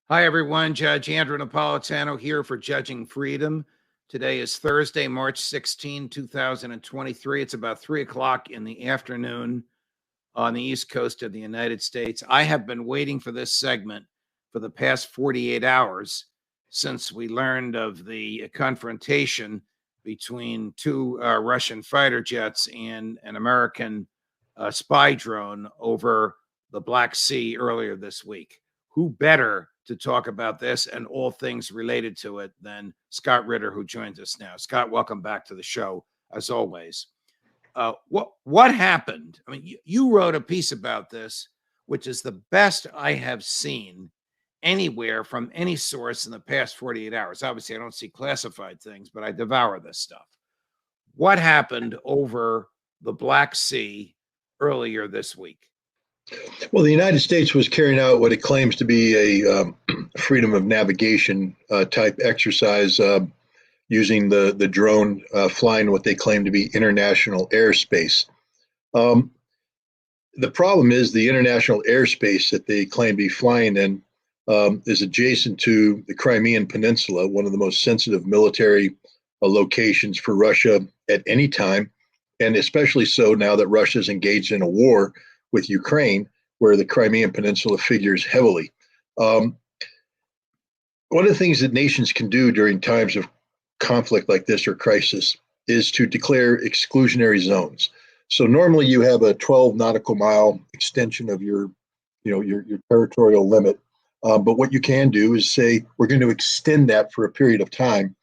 Hi, everyone. Judge Andrew Napolitano here for Judging Freedom. Today is Thursday, March 16, 2023. It's about 3 o'clock in the afternoon on the East Coast of the United States. I have been waiting for this segment for the past 48 hours since we learned of the confrontation between two Russian fighter jets and an American spy drone over the Black Sea earlier this week. Who better to talk about this and all things related to it than Scott Ritter, who joins us now. Scott, welcome back to the show, as always. What happened? I mean, you wrote a piece about this, which is the best I have seen anywhere from any source in the past 48 hours. Obviously, I don't see classified things, but I devour this stuff. What happened over the Black Sea earlier this week? Well, the United States was carrying out what it claims to be a freedom of navigation type exercise using the drone flying what they claim to be international airspace. The problem is the international airspace that they claim to be flying in is adjacent to the Crimean Peninsula, one of the most sensitive military locations for Russia at any time, and especially so now that Russia is engaged in a war with Ukraine, where the Crimean Peninsula figures heavily. One of the things that nations can do during times of conflict like this or crisis is to declare exclusionary zones. So normally you have a 12 nautical mile extension of your territorial limit. But what you can do is say, we're going to extend that for a period of time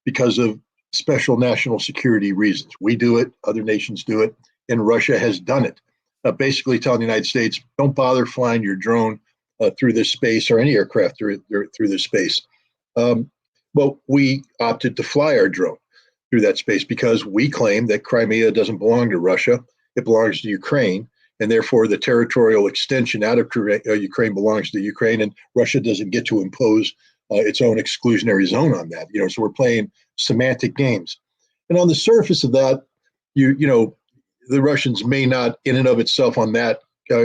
because of special national security reasons. We do it, other nations do it, and Russia has done it. Basically telling the United States, don't bother flying your drone through this space or any aircraft through this space. Well, we opted to fly our drone through that space because we claim that Crimea doesn't belong to Russia. It belongs to Ukraine. And therefore, the territorial extension out of Ukraine belongs to Ukraine, and Russia doesn't get to impose its own exclusionary zone on that. So we're playing semantic games. And on the surface of that, the Russians may not, in and of itself, on that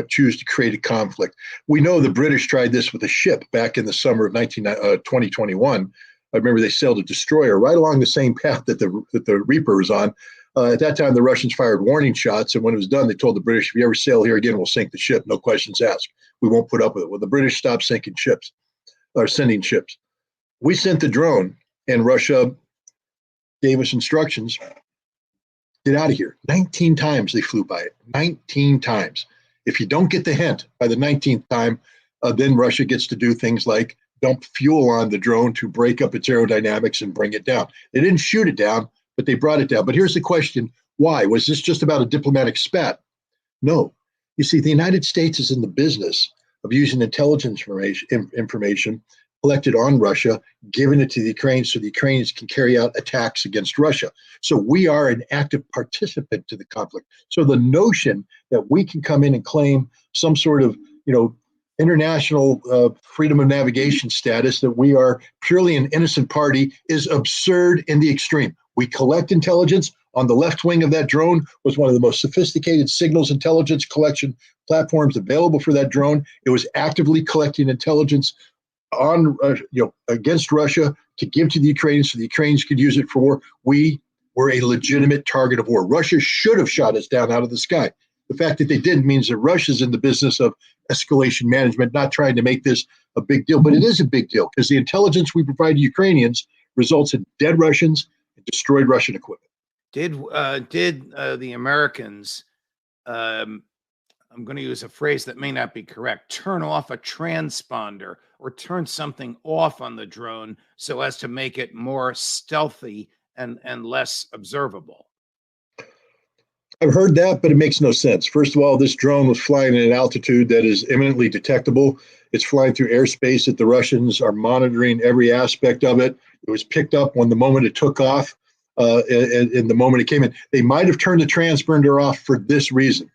choose to create a conflict. We know the British tried this with a ship back in the summer of 2021. I remember they sailed a destroyer right along the same path that the Reaper was on. At that time, the Russians fired warning shots, and when it was done, they told the British, if you ever sail here again, we'll sink the ship. No questions asked. We won't put up with it. Well, the British stopped sending ships. We sent the drone, and Russia gave us instructions. Get out of here. 19 times they flew by it. 19 times. If you don't get the hint by the 19th time, then Russia gets to do things like dump fuel on the drone to break up its aerodynamics and bring it down. They didn't shoot it down, but they brought it down. But here's the question. Why? Was this just about a diplomatic spat? No. You see, the United States is in the business of using intelligence information collected on Russia, giving it to the Ukraine so the Ukrainians can carry out attacks against Russia. So we are an active participant to the conflict. So the notion that we can come in and claim some sort of, international freedom of navigation status, that we are purely an innocent party, is absurd in the extreme. We collect intelligence. On the left wing of that drone was one of the most sophisticated signals intelligence collection platforms available for that drone. It was actively collecting intelligence on against Russia to give to the Ukrainians so the Ukrainians could use it for war. We were a legitimate target of war. Russia should have shot us down out of the sky. The fact that they didn't means that Russia's in the business of escalation management, not trying to make this a big deal. But it is a big deal because the intelligence we provide to Ukrainians results in dead Russians and destroyed Russian equipment. Did the Americans, I'm going to use a phrase that may not be correct, turn off a transponder or turn something off on the drone so as to make it more stealthy and less observable? I've heard that, but it makes no sense. First of all, this drone was flying at an altitude that is imminently detectable. It's flying through airspace that the Russians are monitoring every aspect of it. It was picked up when the moment it took off and the moment it came in. They might have turned the transponder off for this reason.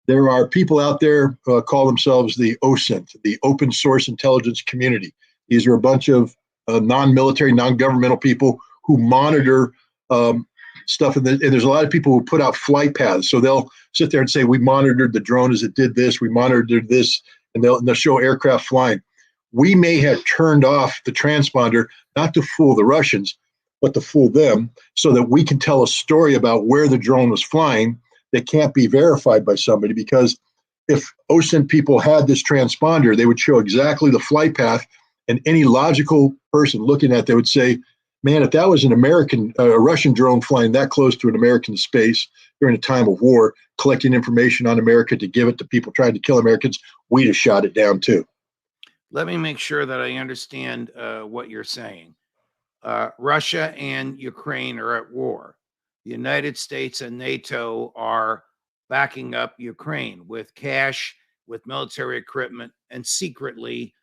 There are people out there call themselves the OSINT, the Open Source Intelligence Community. These are a bunch of non-military, non-governmental people who monitor stuff. And there's a lot of people who put out flight paths. So they'll sit there and say, we monitored the drone as it did this, we monitored this, and they'll show aircraft flying. we may have turned off the transponder not to fool the Russians, but to fool them so that we can tell a story about where the drone was flying that can't be verified by somebody. Because if OSINT people had this transponder, they would show exactly the flight path, and any logical person looking at it, they would say, man, if that was a Russian drone flying that close to an American space during a time of war, collecting information on America to give it to people trying to kill Americans, we'd have shot it down too. Let me make sure that I understand what you're saying. Russia and Ukraine are at war. The United States and NATO are backing up Ukraine with cash, with military equipment, and secretly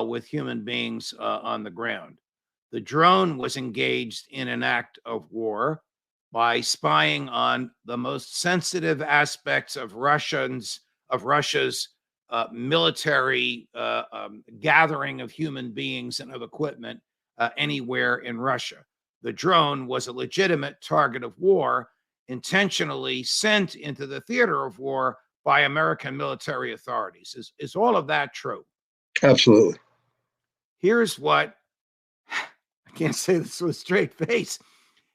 with human beings on the ground. The drone was engaged in an act of war by spying on the most sensitive aspects of Russia's military gathering of human beings and of equipment anywhere in Russia. The drone was a legitimate target of war, intentionally sent into the theater of war by American military authorities. Is all of that true? Absolutely. Here's what, I can't say this with a straight face.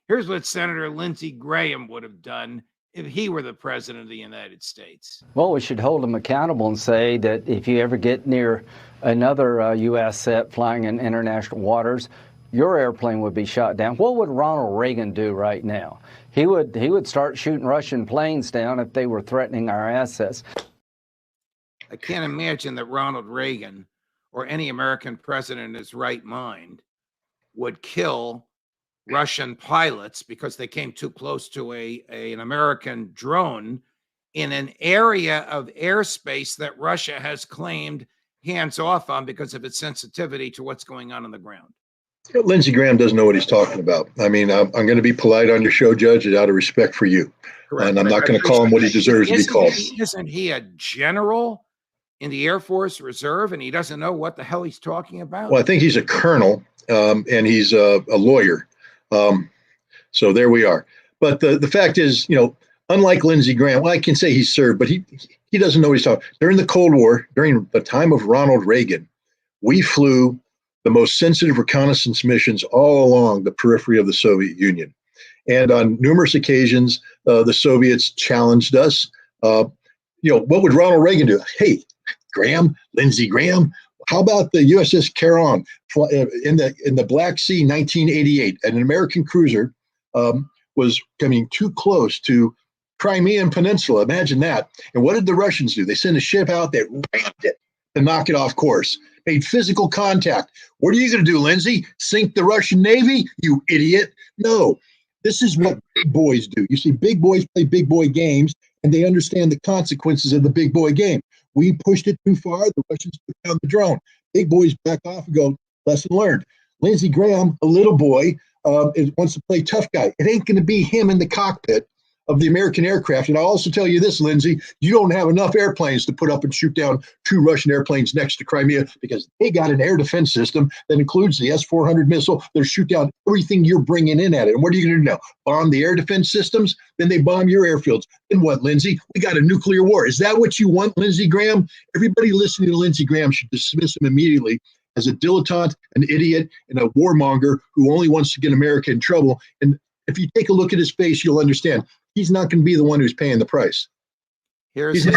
Here's what Senator Lindsey Graham would have done if he were the president of the United States. Well, we should hold him accountable and say that if you ever get near another U.S. set flying in international waters, your airplane would be shot down. What would Ronald Reagan do right now? He would start shooting Russian planes down if they were threatening our assets. I can't imagine that Ronald Reagan or any American president in his right mind would kill Russian pilots because they came too close to an American drone in an area of airspace that Russia has claimed hands off on because of its sensitivity to what's going on the ground. Lindsey Graham doesn't know what he's talking about. I mean, I'm going to be polite on your show, Judge, out of respect for you. Correct. And I'm not going to call him what he deserves to be called. Isn't he a general in the Air Force Reserve, and he doesn't know what the hell he's talking about? Well, I think he's a colonel, and he's a lawyer. So there we are. But the fact is, unlike Lindsey Graham, well, I can say he served, but he doesn't know what he's talking. During the Cold War, during the time of Ronald Reagan, we flew the most sensitive reconnaissance missions all along the periphery of the Soviet Union. And on numerous occasions, the Soviets challenged us. What would Ronald Reagan do? Hey, Lindsey Graham, how about the USS Caron in the Black Sea, 1988? An American cruiser was coming too close to Crimean Peninsula. Imagine that. And what did the Russians do? They sent a ship out that rammed it to knock it off course. Made physical contact. What are you going to do, Lindsey? Sink the Russian Navy? You idiot. No, this is what big boys do. You see, big boys play big boy games, and they understand the consequences of the big boy game. We pushed it too far. The Russians took down the drone. Big boys back off and go, lesson learned. Lindsey Graham, a little boy, wants to play tough guy. It ain't going to be him in the cockpit of the American aircraft. And I'll also tell you this, Lindsey, you don't have enough airplanes to put up and shoot down 2 Russian airplanes next to Crimea, because they got an air defense system that includes the S-400 missile that'll shoot down everything you're bringing in at it. And what are you going to do now? Bomb the air defense systems? Then they bomb your airfields. Then what, Lindsey? We got a nuclear war. Is that what you want, Lindsey Graham? Everybody listening to Lindsey Graham should dismiss him immediately as a dilettante, an idiot, and a warmonger who only wants to get America in trouble. And if you take a look at his face, you'll understand he's not going to be the one who's paying the price. Here's his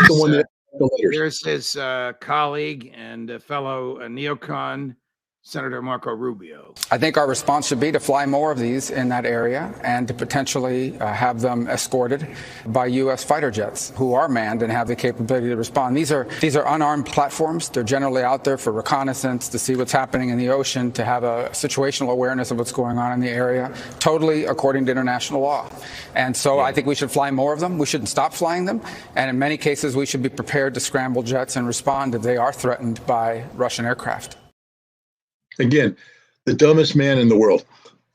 colleague and fellow neocon, Senator Marco Rubio. I think our response should be to fly more of these in that area and to potentially have them escorted by U.S. fighter jets who are manned and have the capability to respond. These are unarmed platforms. They're generally out there for reconnaissance, to see what's happening in the ocean, to have a situational awareness of what's going on in the area, totally according to international law. And so I think we should fly more of them. We shouldn't stop flying them. And in many cases, we should be prepared to scramble jets and respond if they are threatened by Russian aircraft. Again, the dumbest man in the world.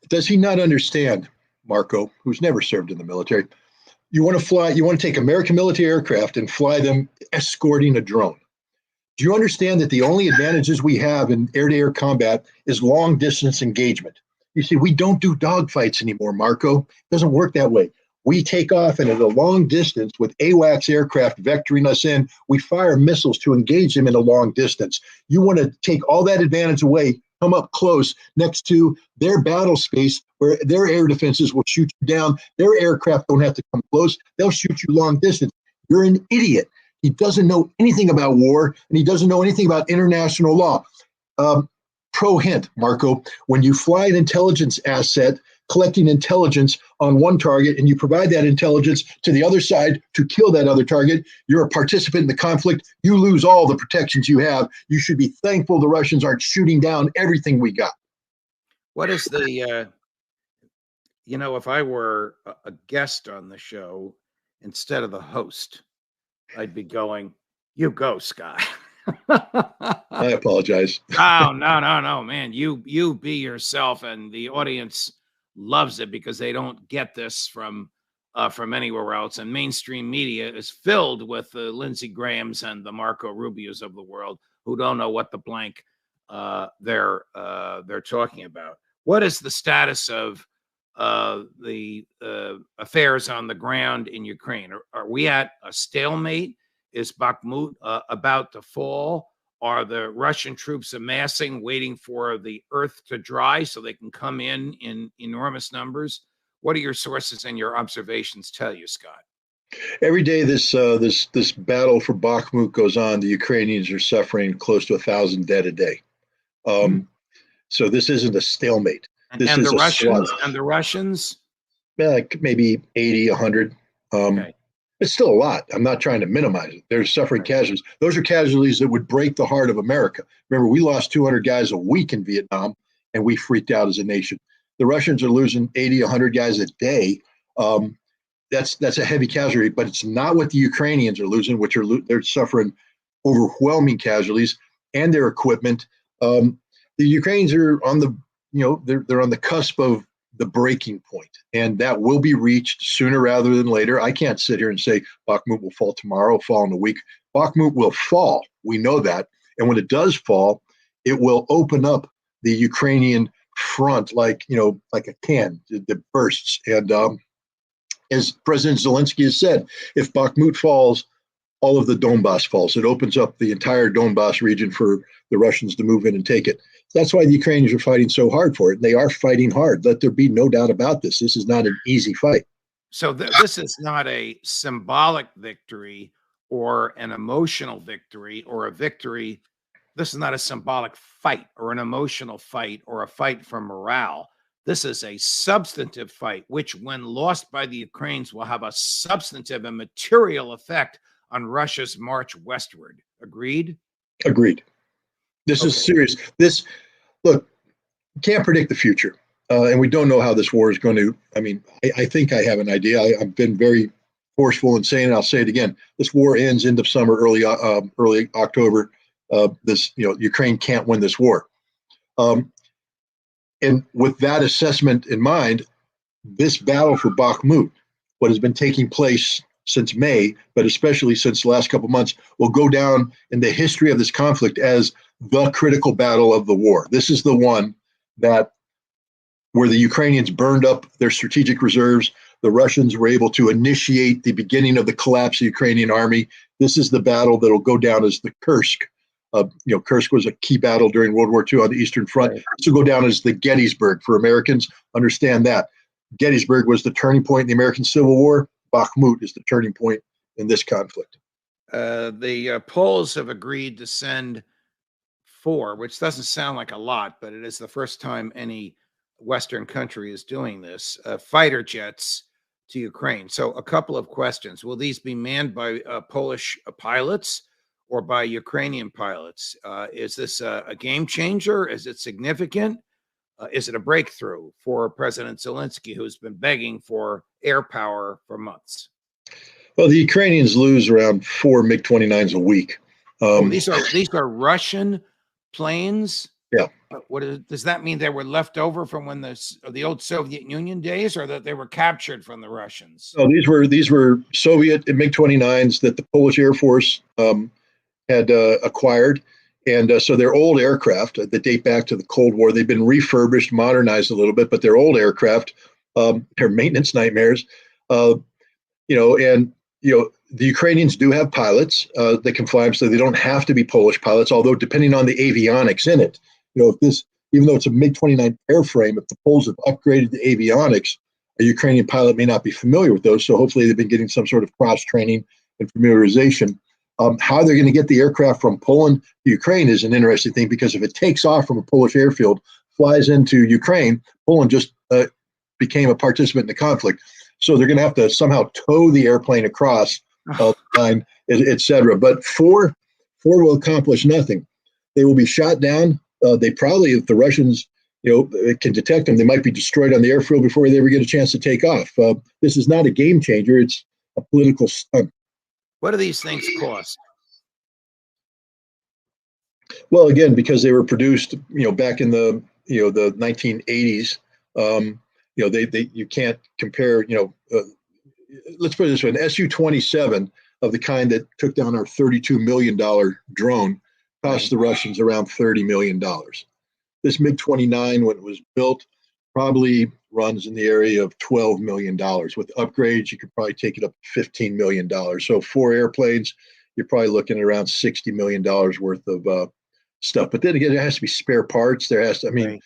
Does he not understand, Marco, who's never served in the military? You want to take American military aircraft and fly them escorting a drone. Do you understand that the only advantages we have in air-to-air combat is long-distance engagement? You see, we don't do dogfights anymore, Marco. It doesn't work that way. We take off, and at a long distance with AWACS aircraft vectoring us in, we fire missiles to engage them in a long distance. You want to take all that advantage away, come up close next to their battle space where their air defenses will shoot you down. Their aircraft don't have to come close. They'll shoot you long distance. You're an idiot. He doesn't know anything about war, and he doesn't know anything about international law. Pro hint, Marco, when you fly an intelligence asset, collecting intelligence on one target, and you provide that intelligence to the other side to kill that other target, you're a participant in the conflict. You lose all the protections you have. You should be thankful the Russians aren't shooting down everything we got. What is the, if I were a guest on the show instead of the host, I'd be going, you go, Scott. I apologize. Oh, no, man. You be yourself, and the audience loves it because they don't get this from anywhere else. And mainstream media is filled with the Lindsey Grahams and the Marco Rubios of the world who don't know what the blank they're talking about. What is the status of the affairs on the ground in Ukraine? Are we at a stalemate? Is Bakhmut about to fall? Are the Russian troops amassing, waiting for the earth to dry so they can come in enormous numbers? What do your sources and your observations tell you, Scott? Every day this battle for Bakhmut goes on, the Ukrainians are suffering close to 1,000 dead a day. So this isn't a stalemate. This is the Russians? Like maybe 80, 100. Okay. It's still a lot. I'm not trying to minimize it. They're suffering casualties. Those are casualties that would break the heart of America. Remember, we lost 200 guys a week in Vietnam, and we freaked out as a nation. The Russians are losing 80, 100 guys a day. That's a heavy casualty, but it's not what the Ukrainians are losing, which they're suffering overwhelming casualties and their equipment. The Ukrainians are on they're on the cusp of the breaking point, and that will be reached sooner rather than later. I can't sit here and say Bakhmut will fall tomorrow, fall in a week. Bakhmut will fall. We know that. And when it does fall, it will open up the Ukrainian front like a can that bursts. And as President Zelensky has said, if Bakhmut falls, all of the Donbass falls. It opens up the entire Donbass region for the Russians to move in and take it. That's why the Ukrainians are fighting so hard for it. They are fighting hard. Let there be no doubt about this. This is not an easy fight. So this is not a symbolic victory or an emotional victory or a victory. This is not a symbolic fight or an emotional fight or a fight for morale. This is a substantive fight, which when lost by the Ukrainians will have a substantive and material effect on Russia's march westward. Agreed? Agreed. This is serious. Look, can't predict the future. And we don't know how this war is going to, I think I have an idea. I've been very forceful in saying it. I'll say it again. This war ends end of summer, early October. Ukraine can't win this war. And with that assessment in mind, this battle for Bakhmut, what has been taking place since May, but especially since the last couple of months, will go down in the history of this conflict as the critical battle of the war. This is the one where the Ukrainians burned up their strategic reserves. The Russians were able to initiate the beginning of the collapse of the Ukrainian army. This is the battle that will go down as the Kursk. Kursk was a key battle during World War II on the Eastern Front. Right. This will go down as the Gettysburg for Americans. Understand that. Gettysburg was the turning point in the American Civil War. Bakhmut is the turning point in this conflict. The Poles have agreed to send 4, which doesn't sound like a lot, but it is the first time any Western country is doing this, fighter jets to Ukraine. So a couple of questions. Will these be manned by Polish pilots or by Ukrainian pilots? Is this a game changer? Is it significant? Is it a breakthrough for President Zelensky, who's been begging for air power for months? Well, the Ukrainians lose around 4 MiG-29s a week. These are Russian planes? Yeah. Does that mean they were left over from when the old Soviet Union days, or that they were captured from the Russians? No, these were Soviet MiG-29s that the Polish Air Force had acquired. And so they're old aircraft that date back to the Cold War. They've been refurbished, modernized a little bit, but they're old aircraft. They're maintenance nightmares. And the Ukrainians do have pilots that can fly them, so they don't have to be Polish pilots. Although, depending on the avionics in it, even though it's a MiG-29 airframe, if the Poles have upgraded the avionics, a Ukrainian pilot may not be familiar with those. So hopefully, they've been getting some sort of cross training and familiarization. How they're going to get the aircraft from Poland to Ukraine is an interesting thing, because if it takes off from a Polish airfield, flies into Ukraine, Poland just became a participant in the conflict. So they're going to have to somehow tow the airplane across the line, et cetera. But four will accomplish nothing. They will be shot down. They probably, if the Russians, can detect them, they might be destroyed on the airfield before they ever get a chance to take off. This is not a game changer. It's a political stunt. What do these things cost? Well, again, because they were produced, back in the 1980s. You can't compare. Let's put it this way: an Su-27 of the kind that took down our $32 million drone cost the Russians around $30 million. This MiG-29, when it was built, probably runs in the area of $12 million. With upgrades, you could probably take it up to $15 million. So 4 airplanes, you're probably looking at around $60 million worth of stuff. But then again, there has to be spare parts. There has to,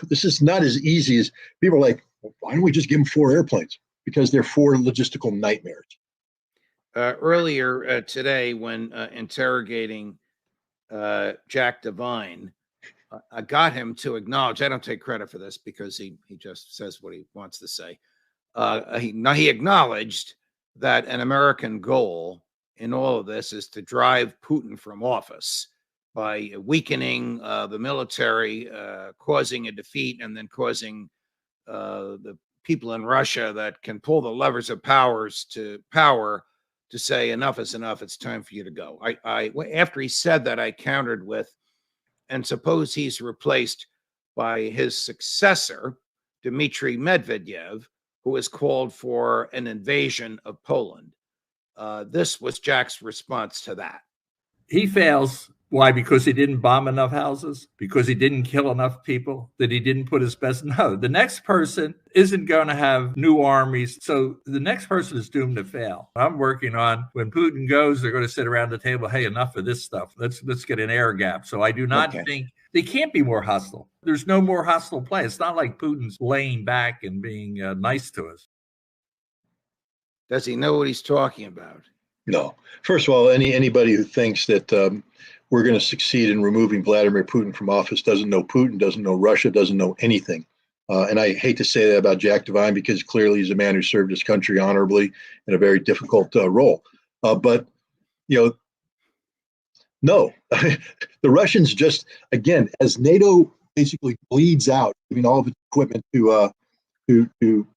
This is not as easy as people are like, well, why don't we just give them 4 airplanes? Because they're 4 logistical nightmares. Earlier today, when interrogating Jack Devine, I got him to acknowledge, I don't take credit for this because he just says what he wants to say. He acknowledged that an American goal in all of this is to drive Putin from office by weakening the military, causing a defeat, and then causing the people in Russia that can pull the levers of power to say enough is enough. It's time for you to go. After he said that, I countered with, and suppose he's replaced by his successor, Dmitry Medvedev, who has called for an invasion of Poland. This was Jack's response to that. He fails. Why? Because he didn't bomb enough houses? Because he didn't kill enough people? That he didn't put his best? No, the next person isn't going to have new armies. So the next person is doomed to fail. I'm working on, when Putin goes, they're going to sit around the table. Hey, enough of this stuff. Let's get an air gap. So I do not think they can't be more hostile. There's no more hostile play. It's not like Putin's laying back and being nice to us. Does he know what he's talking about? No. First of all, anybody who thinks that we're going to succeed in removing Vladimir Putin from office doesn't know Putin, doesn't know Russia, doesn't know anything. And I hate to say that about Jack Devine, because clearly he's a man who served his country honorably in a very difficult role. But no, the Russians just, again, as NATO basically bleeds out, giving all of its equipment to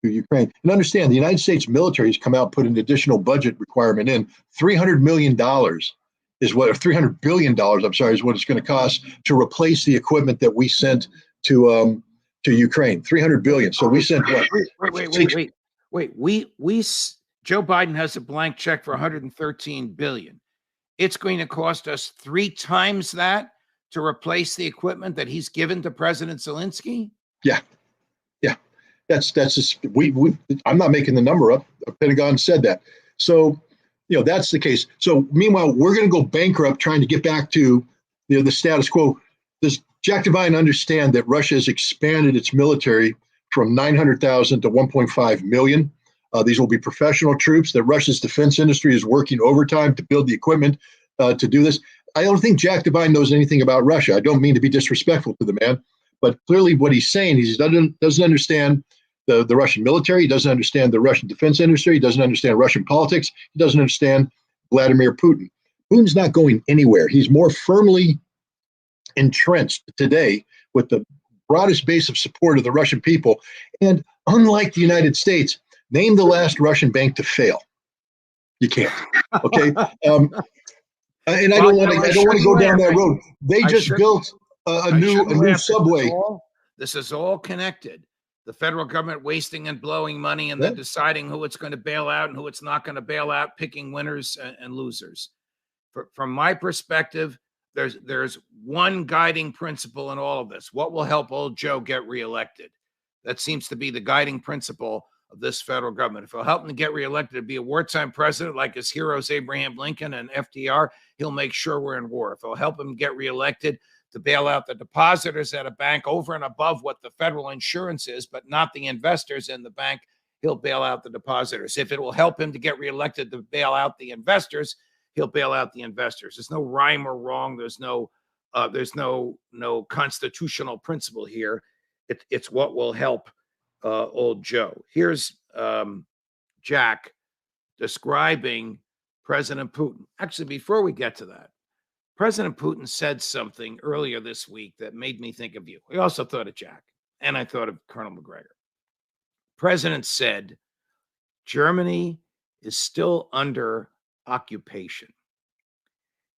Ukraine. And understand, the United States military has come out and put an additional budget requirement in. $300 million is what, or $300 billion, I'm sorry, is what it's going to cost to replace the equipment that we sent to Ukraine. $300 billion. So we sent what? Wait. Joe Biden has a blank check for $113 billion. It's going to cost us 3 times that to replace the equipment that he's given to President Zelensky? Yeah. That's just, I'm not making the number up. The Pentagon said that. So, that's the case. So meanwhile, we're going to go bankrupt trying to get back to the status quo. Does Jack Devine understand that Russia has expanded its military from 900,000 to 1.5 million? These will be professional troops, that Russia's defense industry is working overtime to build the equipment to do this. I don't think Jack Devine knows anything about Russia. I don't mean to be disrespectful to the man, but clearly what he's saying, he doesn't understand the Russian military. He doesn't understand the Russian defense industry. He doesn't understand Russian politics. He doesn't understand Vladimir Putin. Putin's not going anywhere. He's more firmly entrenched today with the broadest base of support of the Russian people. And unlike the United States, name the last Russian bank to fail. You can't. Okay. And I don't want to go down that road. They just built a new subway. This is all connected. The federal government wasting and blowing money, and then deciding who it's going to bail out and who it's not going to bail out, picking winners and losers. From my perspective, there's one guiding principle in all of this. What will help old Joe get reelected? That seems to be the guiding principle of this federal government. If he'll help him to get reelected to be a wartime president like his heroes Abraham Lincoln and FDR, he'll make sure we're in war. If he'll help him get reelected to bail out the depositors at a bank over and above what the federal insurance is, but not the investors in the bank, he'll bail out the depositors. If it will help him to get reelected to bail out the investors, he'll bail out the investors. There's no rhyme or wrong. There's no constitutional principle here. It's what will help old Joe. Here's Jack describing President Putin. Actually, before we get to that, President Putin said something earlier this week that made me think of you. I also thought of Jack, and I thought of Colonel McGregor. President said, Germany is still under occupation.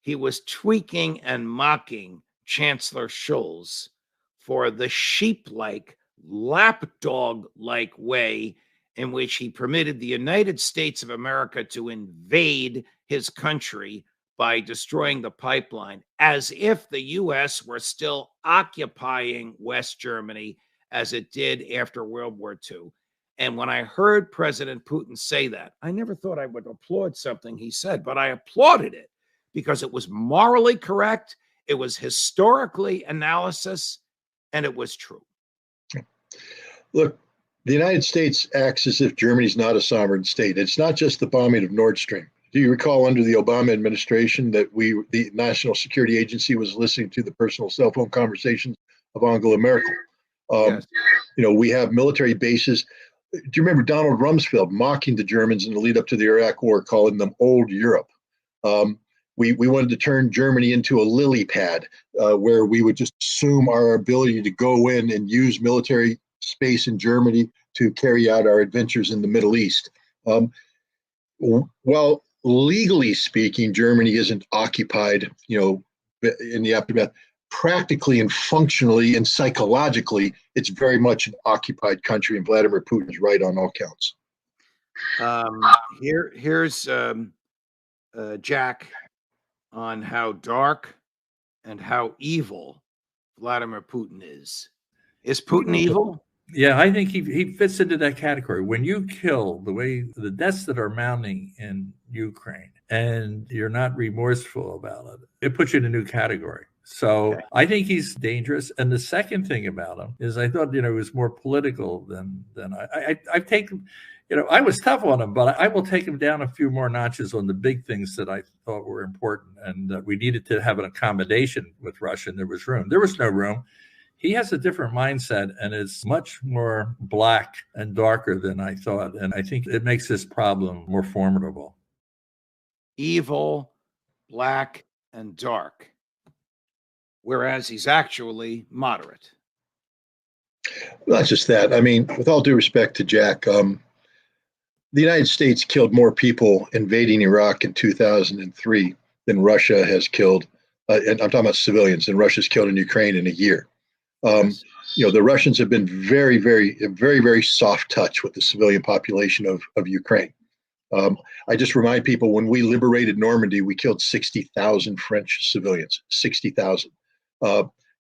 He was tweaking and mocking Chancellor Scholz for the sheep-like, lapdog-like way in which he permitted the United States of America to invade his country by destroying the pipeline, as if the U.S. were still occupying West Germany as it did after World War II. And when I heard President Putin say that, I never thought I would applaud something he said, but I applauded it because it was morally correct, it was historically analysis, and it was true. Look, the United States acts as if Germany's not a sovereign state. It's not just the bombing of Nord Stream. Do you recall under the Obama administration that the National Security Agency was listening to the personal cell phone conversations of Angela Merkel? Yes. You know, we have military bases. Do you remember Donald Rumsfeld mocking the Germans in the lead up to the Iraq War, calling them old Europe? We wanted to turn Germany into a lily pad where we would just assume our ability to go in and use military space in Germany to carry out our adventures in the Middle East. Well, legally speaking, Germany isn't occupied, in the aftermath. Practically and functionally and psychologically, it's very much an occupied country, and Vladimir Putin's right on all counts. Here's Jack on how dark and how evil Vladimir Putin is. Is Putin evil? Yeah, I think he fits into that category. When you kill the deaths that are mounting in Ukraine and you're not remorseful about it, it puts you in a new category. So okay. I think he's dangerous. And the second thing about him is I thought, he was more political than I've taken, I was tough on him, but I will take him down a few more notches on the big things that I thought were important. And we needed to have an accommodation with Russia, and there was room. There was no room. He has a different mindset and is much more black and darker than I thought. And I think it makes this problem more formidable. Evil, black, and dark. Whereas he's actually moderate. Not just that. I mean, with all due respect to Jack, the United States killed more people invading Iraq in 2003 than Russia has killed. And I'm talking about civilians, than Russia's killed in Ukraine in a year. Yes. The Russians have been very, very, very, very soft touch with the civilian population of Ukraine. I just remind people, when we liberated Normandy, we killed 60,000 French civilians, 60,000.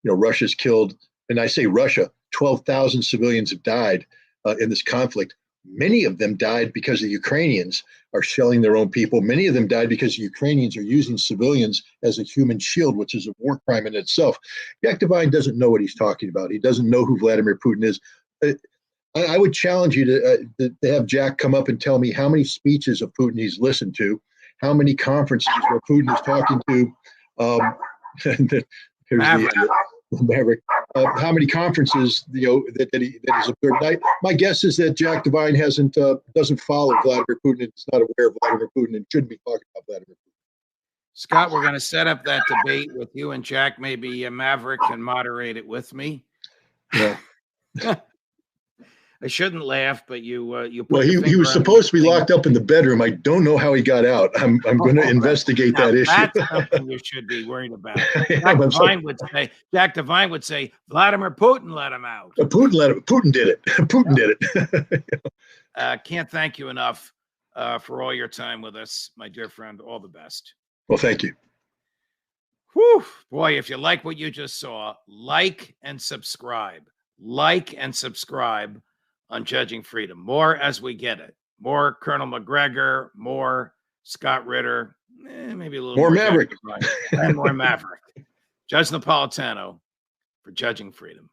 Russia's killed, and I say Russia, 12,000 civilians have died in this conflict. Many of them died because the Ukrainians are shelling their own people. Many of them died because the Ukrainians are using civilians as a human shield, which is a war crime in itself. Jack Devine doesn't know what he's talking about. He doesn't know who Vladimir Putin is. I would challenge you to have Jack come up and tell me how many speeches of Putin he's listened to, how many conferences where Putin is talking to. Here's the Maverick. How many conferences that he's observed? My guess is that Jack Devine doesn't follow Vladimir Putin and is not aware of Vladimir Putin and shouldn't be talking about Vladimir Putin. Scott, we're going to set up that debate with you and Jack. Maybe Maverick can moderate it with me. Yeah. I shouldn't laugh, but you put well, he was supposed to be locked up in the bedroom. I don't know how he got out. I'm going to investigate that issue. That's something you should be worried about. Jack Devine would say, Vladimir Putin let him out. Putin did it. Putin did it. Can't thank you enough for all your time with us, my dear friend. All the best. Well, thank you. Whew. Boy, if you like what you just saw, like and subscribe. Like and subscribe on Judging Freedom. More as we get it. More Colonel McGregor, more Scott Ritter, maybe a little more Maverick. And more Maverick. Judge Napolitano for Judging Freedom.